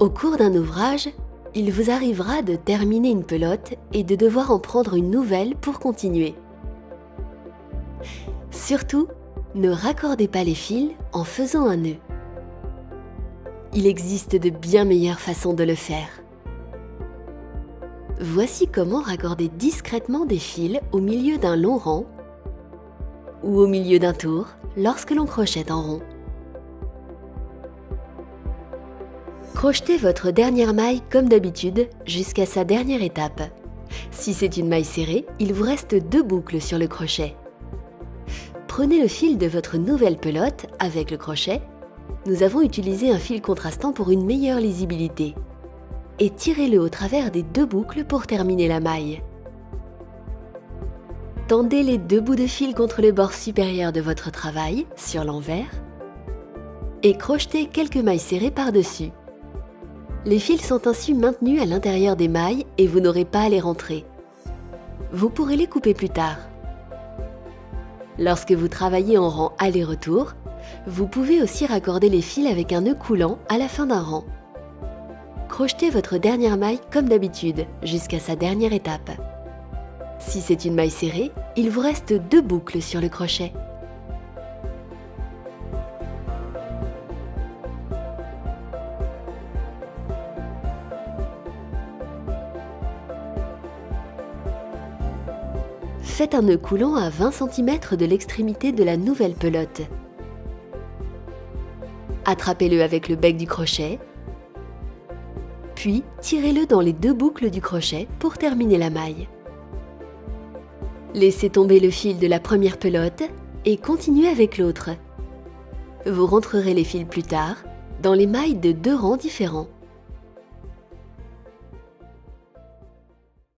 Au cours d'un ouvrage, il vous arrivera de terminer une pelote et de devoir en prendre une nouvelle pour continuer. Surtout, ne raccordez pas les fils en faisant un nœud. Il existe de bien meilleures façons de le faire. Voici comment raccorder discrètement des fils au milieu d'un long rang ou au milieu d'un tour lorsque l'on crochette en rond. Crochetez votre dernière maille comme d'habitude jusqu'à sa dernière étape. Si c'est une maille serrée, il vous reste 2 boucles sur le crochet. Prenez le fil de votre nouvelle pelote avec le crochet. Nous avons utilisé un fil contrastant pour une meilleure lisibilité. Et tirez-le au travers des 2 boucles pour terminer la maille. Tendez les 2 bouts de fil contre le bord supérieur de votre travail, sur l'envers, et crochetez quelques mailles serrées par-dessus. Les fils sont ainsi maintenus à l'intérieur des mailles et vous n'aurez pas à les rentrer. Vous pourrez les couper plus tard. Lorsque vous travaillez en rang aller-retour, vous pouvez aussi raccorder les fils avec un nœud coulant à la fin d'un rang. Crochetez votre dernière maille comme d'habitude, jusqu'à sa dernière étape. Si c'est une maille serrée, il vous reste 2 boucles sur le crochet. Faites un nœud coulant à 20 cm de l'extrémité de la nouvelle pelote. Attrapez-le avec le bec du crochet, puis tirez-le dans les 2 boucles du crochet pour terminer la maille. Laissez tomber le fil de la première pelote et continuez avec l'autre. Vous rentrerez les fils plus tard dans les mailles de 2 rangs différents.